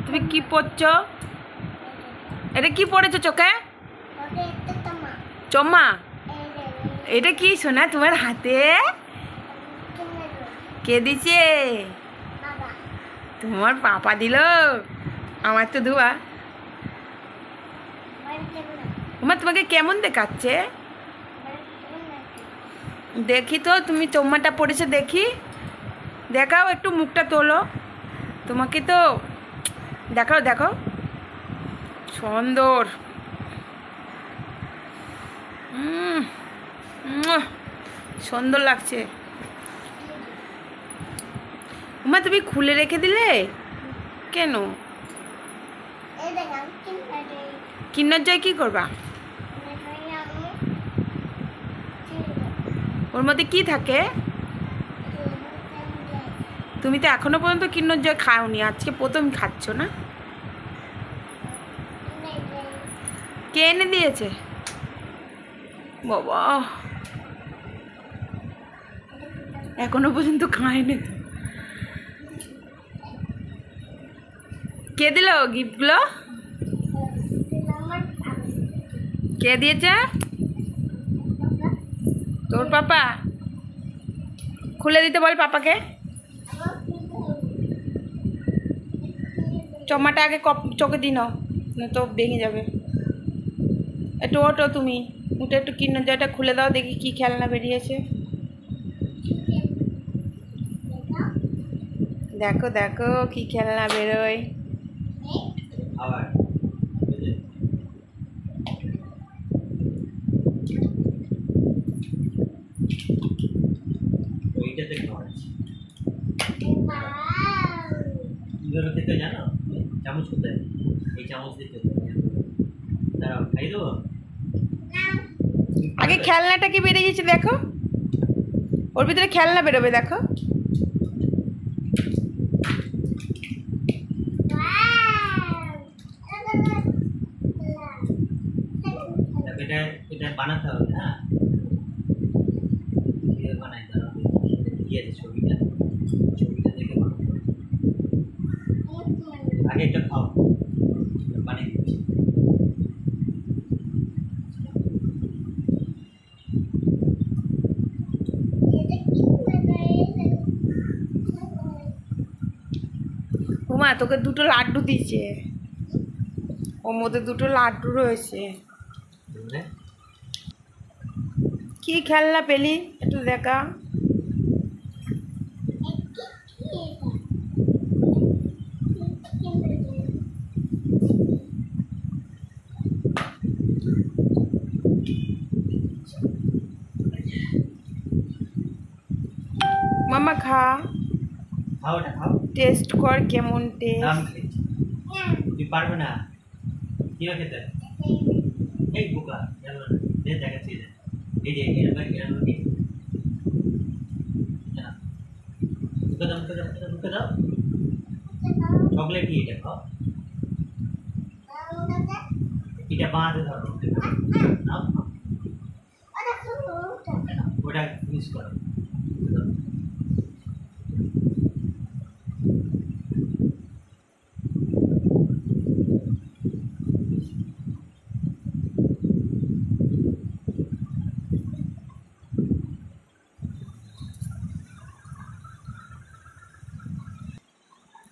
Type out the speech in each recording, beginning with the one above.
তুমি কি পড়ছো? এটা কি পড়েছো চোখে? চম্মা। এটা কি সোনা তোমার হাতে? কে দিছে? তোমার পাপা দিল? আমার তো ধোয়া। তোমাকে কেমন দেখাচ্ছে? দেখি তো তুমি চম্মাটা পড়েছে, দেখি। দেখাও একটু, মুখটা তোলো। তোমাকে তো দেখাও, দেখো সুন্দর। সুন্দর লাগছে। উমা তুমি খুলে রেখে দিলে কেন? কিন্নার জয় কি করবা? ওর মধ্যে কি থাকে? তুমি তো এখনো পর্যন্ত কিন্নর জয় খাওনি, আজকে প্রথম খাচ্ছ না? কে এনে দিয়েছে? বাবা, এখনো পর্যন্ত খায়নি তো। কে দিল গিফটগুলো? কে দিয়েছে? তোর পাপা? খুলে দিতে বল পাপাকে। চম্মাটা আগে চোখে দিন, না তো ভেঙে যাবে। একটু ওঠো তুমি, উঠে একটু কিন্নর জয়টা খুলে দাও, দেখি কি খেলনা বেরিয়েছে। দেখো দেখো কি খেলনা বেরোয়। কিভাবে খেতে জানো? চামচ কোথায়? এই চামচ দিয়ে খেতে দাঁড়াও, খাই দেবো। আগে খেলনাটা কি বেরিয়েছে দেখো, ওর ভিতরে খেলনা বেরোবে দেখো। এটা এটা বানাতে হবে। হ্যাঁ, কিভাবে বানাই দাঁড়াও, কি আছে ছবিটা দেখে বানাতে হবে। আগে একটা খাও, বানিয়ে দিচ্ছি। উমা তোকে দুটো লাড্ডু দিয়েছে, ওর মধ্যে দুটো লাড্ডু রয়েছে। কি খেলনা পেলি একটু দেখা। মামা খা, খাও, ওটা খাও, টেস্ট কর কেমন নাম টেস্ট। খেয়েছি। তুই পারবে না, কিভাবে খেতে? এই বোকা, জানো না, দেখাচ্ছি। এই যে এরকম মুখে দাও। চকলেট কি এটা? খাও, এটা বাঁধে ধরো, ওটা মিস করো।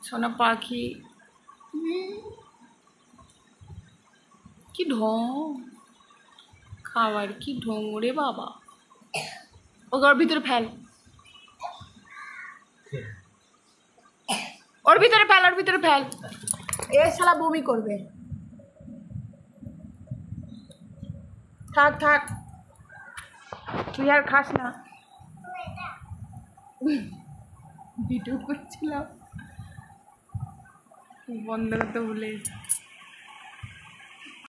সোনা পাখি, কি ঢং খাওয়ার, কি ঢং রে বাবা। ওকে ওর ভিতরে ফেল, ওর ভিতরে ফেল, ওর ভিতরে ফেল। এ শালা বমি করবে। থাক থাক, তুই আর খাস না। ভিডিও করছিলাম, বন্ধ করতে ভুলে